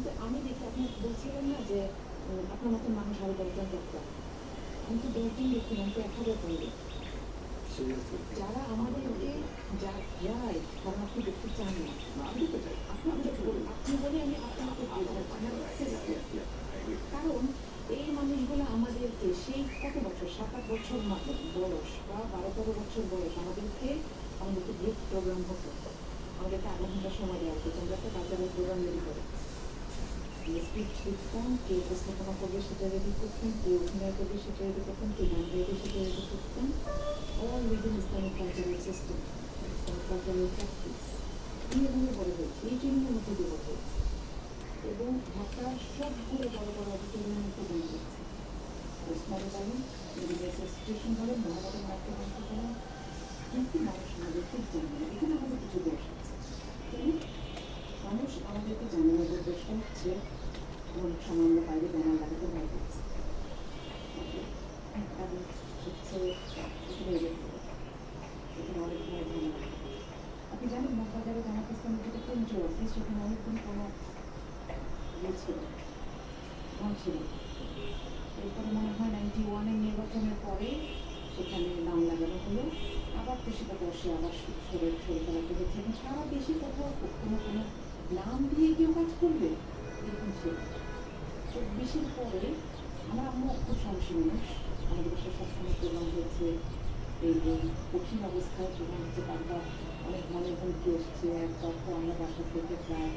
কিন্তু আমি দেখি আপনি বলছিলেন না যে আপনার মতন মানুষ আরো 10 জন দরকার। আমি তো 10 জন দেখি না, আমি তো 1000 জন দেখি। যারা আমাদেরকে রাইট, কারণ আপনি দেখতে চান না। আপনি বলে আমি আপনাকে বোঝাচ্ছি। কারণ এই মানুষগুলো আমাদেরকে সেই কত বছর 7-8 বছর বয়স বা 12-13 বছর বয়স আমাদেরকে গ্রুপ প্রোগ্রাম হতো, আমাদেরকে আধা ঘন্টা সময় দেওয়া হতো, আমরা একটা কালচারাল প্রোগ্রাম রেডি করে স্পিচ লিখতাম, কে উপস্থাপনা করবে সেটা রেডি করতাম, কে অভিনয় করবে সেটা রেডি করতাম, কে গান গাইবে সেটা রেডি করতাম, all within Islamic cultural system, Islamic cultural practice. এইভাবে বড় হয়েছে, এই ট্রেনিংয়ের মধ্যে দিয়ে বড় হয়েছে এবং ঢাকার সবগুলো বড় বড় অডিটোরিয়ামের প্রোগ্রাম করছে। ওসমানী বলেন, ইউনিভার্সিটি স্টেশন বলেন, মহানগর নাট্যমঞ্চ বলেন, কিন্তু মানুষ আমাদেরকে জানে না। এখানে আমাদের কিছু দোষ আছে। মানুষ আমাদেরকে জানে না, যে দোষটা হচ্ছে অনেক সময় আমরা বাইরে ব্যানার লাগাতে ভয় করছি। কারণ হচ্ছে এখানে অনেক ধরনের ঝামেলা। আপনি জানেন মগবাজারে জামাত ইসলামের যেটা কেন্দ্র আছে, সেখানে অনেকদিন কোনো ইয়ে ছিল, ঘন ছিল। এরপরে মনে হয় 91-এর নির্বাচনের পরে সেখানে নাম লাগানো হলো, আবার তো সেটা বসে আবার সরে ফেলাতে হচ্ছে। এবং সারা দেশে কোথাও কোনো কোনো নাম দিয়ে কেউ কাজ করবে এরকম ছিল। 24-এর পরে আমার আম্মু খুব সাহসী মানুষ, আমাদের বাসায় সবসময় প্রোগ্রাম হয়েছে। এই যে কঠিন অবস্থায় যখন হচ্ছে বারবার অনেক মনে হুমকি এসছে, একবার তো আমরা বাসা থেকে প্রায়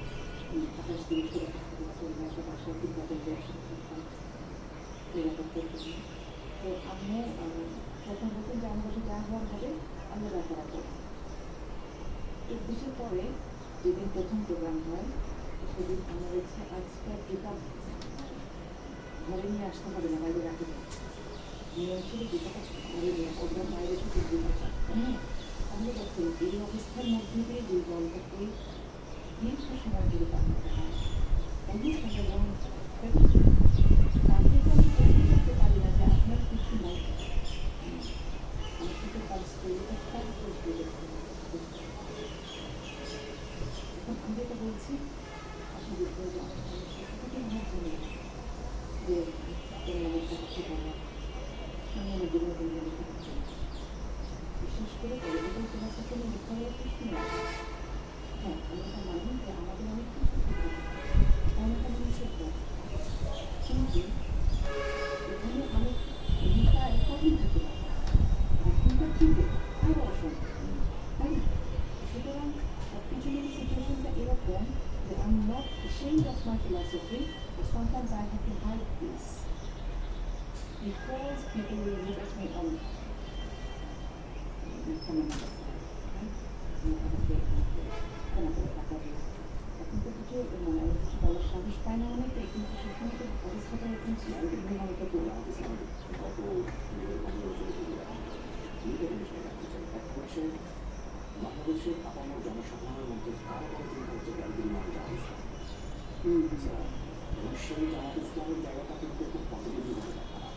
28 দিন করে থাকতে হচ্ছে, আমরা একটা বাসায় বিপদের ব্যবসা করতাম নিরাপত্তার জন্য। তো আম্মু প্রথম বলতেন যে আমার বাসায় যা হওয়ার হবে আমরা যা করা করবো। 24-এর পরে যেদিন প্রথম প্রোগ্রাম হয় সেদিন আমার হচ্ছে আজকে পিতা ঘরে নিয়ে আসতে হবে না, বাইরে রাখতে হবে। নিয়ম ছিল পিতাটা ঘরে নিয়ে প্রোগ্রাম বাইরে থেকে পিতা। তাহলে দেখুন এই অবস্থার মধ্যে দিয়ে যে দলটাকে দীর্ঘ সময় ধরে বানাতে হয়, তাকে তো আমি তৈরি করতে পারি না যে আপনার কিছু নাই, আমার থেকে কাজ তৈরি করতে এখন আমি যেটা বলছি আসলে দেখতে যে অনেক মানুষের সাথে আমার জানি যে কোনো মানুষটা কিছু বলা আমি আমার জীবনে দিনে লিখে দিচ্ছি। বিশেষ করে পলিটিক্যাল ফিলসফি নিয়ে লেখা হওয়ার কিছু নেই। হ্যাঁ, আমি এটা মানি যে আমাদের অনেক কিছু অনেক মানুষের কিন্তু এখানে অনেক ভূমিকা একই থাকে না, ভূমিকা চিনতে আরও অসম্ভব, তাই না? সুতরাং সবকিছু মিলে সিচুয়েশনটা এরকম যে I am not ashamed of my philosophy, but sometimes I have to hide this because people will look at me on from another side, right? এখন তো কিছু মানে কিছু বলার সাহস পায় না অনেকে, কিন্তু সেখানে তো অবস্থাটা এরকম ছিল। অনেকে বলে বাংলাদেশের আপামর জনসাধারণের মধ্যে কারা বড় চিন্তা হচ্ছে একদিন মানুষ এবং সেই জামাত ইসলামের জায়গাটা কিন্তু খুব পজিটিভলি হতে দেখা না,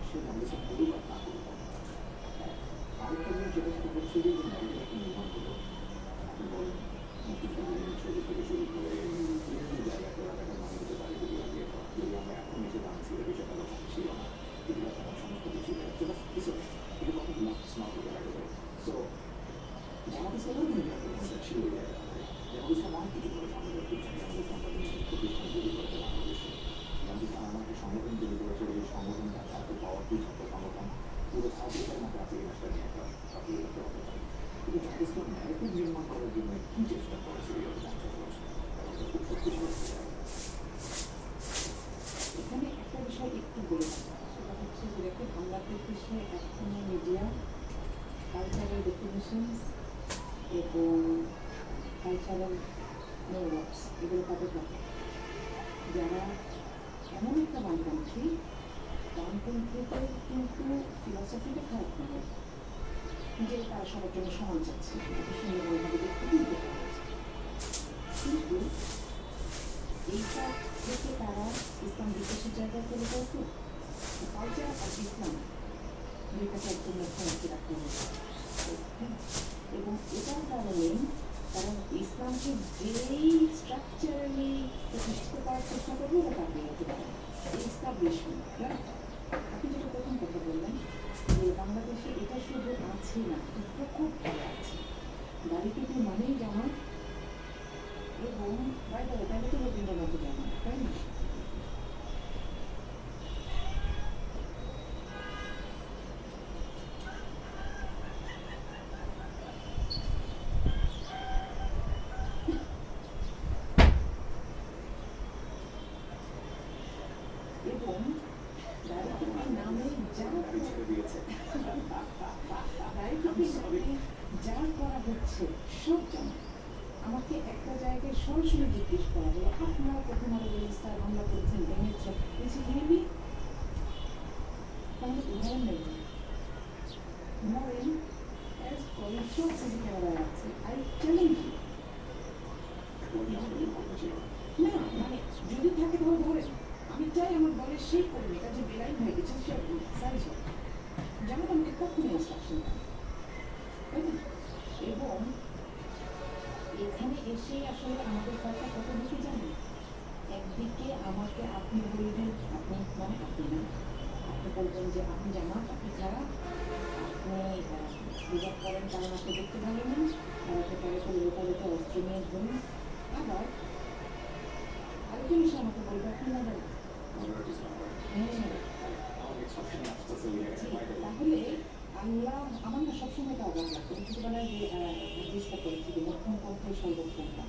সে বাংলাদেশের করুক আর না করুক। আরেকটা জিনিস যেটা সেটা হচ্ছে যে নারীরা নির্মাণ হলো, আপনি বলেন ছবি থেকে শুরু করে বিভিন্ন জায়গাতে দেখা মানুষের বাড়ি দিয়ে যদি আমরা এখন এসে দাঁড়িয়েছি বিষয়টা ছিল না, এগুলো তখন সমস্ত কিছু এটা কত স্মার্ট হতে লাগবে। সো জামাত ইসলামের নির্বাচন ছিল এই জায়গাতে, জামাত ইসলাম অনেক কিছু করেছে আমাদের পিছনে, আমাদের সম্পাদনের প্রতিষ্ঠান তৈরি করেছে বাংলাদেশে। জামাত ইসলাম আমাকে সংগঠন তৈরি করেছে, এই সংগঠনটা ছাত্র পাওয়ারফুল ছাত্র সংগঠন পুরো ছাত্রদের মতো আছে কিনা সেটা নিয়ে একটা সফল করতে হতে পারে। কিন্তু জামাত ইসলাম ন্যারেটিভ নির্মাণ করার জন্য কী চেষ্টা করেছে এই 50 বছর, খুব সত্যি এখানে একটা বিষয় একটু বলে সেটা হচ্ছে যে দেখুন বাংলাদেশ দেশে এখনো মিডিয়া কালচারাল ডেফিনেশনস এবং কালচারাল নোটস এগুলো তাদের কথা, যারা এমন একটা বামপন্থী বামপন্থীদের কিন্তু ফিলসফিটা খারাপ নয় যে তারা সবার জন্য সমান চাচ্ছে, এত সুন্দরভাবে দেখতে দিতে পারছে, কিন্তু এইটা থেকে তারা ইসলাম বিকাশের জায়গায় চলে যায় তো কালচার আর ইসলাম দুইটাকে একদম মুখোমুখি রাখতে হবে। এবং এটার কারণে তারা ইসলামকে যেই স্ট্রাকচারালি প্রতিষ্ঠা চেষ্টা করবো বা তারপরে হতে পারে এস্টাবলিশমেন্ট, রাইট? আপনি যেটা প্রথম কথা বললেন যে বাংলাদেশে এটা শুধু আছে না, এটা খুব ভালো আছে। দাড়ি টুপি মানেই জামাত এবং বাইরে তাহলে তো রবীন্দ্রনাথ জামাত, তাই না? এবং দাড়ি টুপির নামে যা দাড়ি টুপির নামে যা করা হচ্ছে সব জামাত। আমাকে একটা জায়গায় সরাসরি জিজ্ঞেস করা হলো, আপনারা প্রথম আলো স্যার হামলা করেছেন, ভেঙেছেন, বলছি ভেঙে তাহলে উদাহরণ নেই ধরেন অ্যাজ করেন সব সিসি ক্যামেরায় আছে। আই চ্যালেঞ্জ না, মানে যদি থাকে তাহলে ধরেন আমি চাই আমার দলের সেই কর্মীটা যে বেলাইন হয়ে গেছে সে সারি যেমন আমাকে কখনো ইনস্ট্রাকশন দেয়, তাই না? এবং এখানে এসে আসলে আমাদের কথা কত দিকে জানেন, একদিকে আমাকে আপনি বলবেন, আপনি মানে আপনি না, আপনি বলবেন যে আপনি জামাত, আপনি খারাপ, আপনি হিজাব করেন কারণ আপনি দেখতে পারেন না, আর আপনি তারা করে লোকালিতে অস্ত্র নিয়ে ধরুন। আবার আরেকজন এসে আমাকে বলবে আপনি না জানেন। তাহলে আল্লাহ আমার না সবসময় এটা অবাক লাগতো, ছোটবেলায় যে চেষ্টা করেছি যে মধ্যম পন্থায় সর্বোত্তমটা,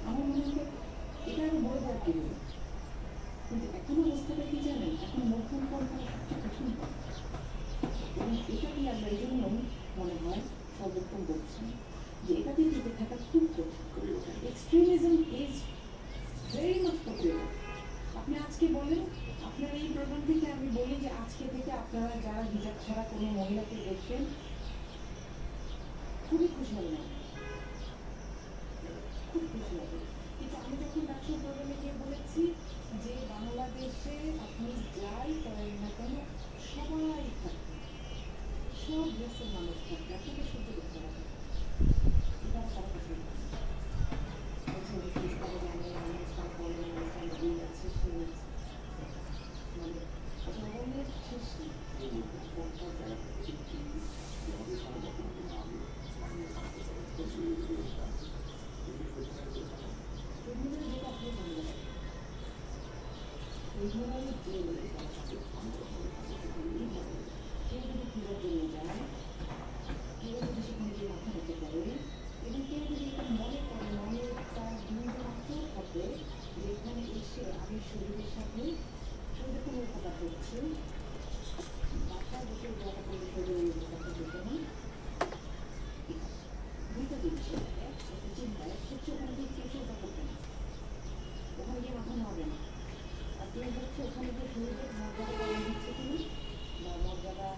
আমার মনে হয় এটা আরো বড় বড় কি হলো, কিন্তু এখন অবস্থাটা কি জানেন, এখন মধ্যম পন্থা সবচেয়ে কঠিন পথ। এবং এটাকে আমরা এই জন্য মনে হয় সর্বোত্তম বলছি যে এটাতে টিকে থাকা খুব কঠিন। Extremism is very much popular. আপনি আজকে বলেন, আপনার এই প্রোগ্রাম থেকে আমি বলি যে আজকে থেকে আপনারা যারা হিজাব ছাড়া কোনো মহিলাকে দেখবেন খুবই খুশি হবেন, খুব খুশি হবে। কিন্তু আমি যখন ডাক্তার প্রোগ্রামে গিয়ে বলেছি যে বাংলাদেশে আপনি যাই করেন না কেন সবাই থাকবে, সব দেশের মানুষ থাকবে, আপনাকে সহ্য করতে হবে, এটা তারা কিছু শেষ নেই। কেউ যদি পূজার জন্য যায়, কেউ যদি সেখানে গিয়ে মাথা রেখে পারে, এবং কেউ যদি এটা মনে করে, মনে তার দুর্ভাগ্য থাকে যে এখানে এসে আমি শরীরের সাথে শরীরে কোনো উপকার হচ্ছে, বাচ্চা বসে জায়গা করে শরীরের উপকার হতে না, দুইটা জিনিস একটা চিন্তায় হচ্ছে ওখানে গিয়ে কেউ চিন্তা করবে না, ওখানে গিয়ে মাথা মারবে না, আর কেউ হচ্ছে ওখানে গিয়ে শরীরের মর্যাদা পালন হচ্ছে কিনা বা মর্যাদা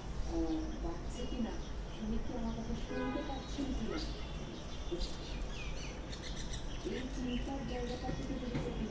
বাড়ছে কিনা, স্বামীকে আমার কথা শুনতে পাচ্ছেন কিনা, এই চিন্তার জায়গাটা থেকে যদি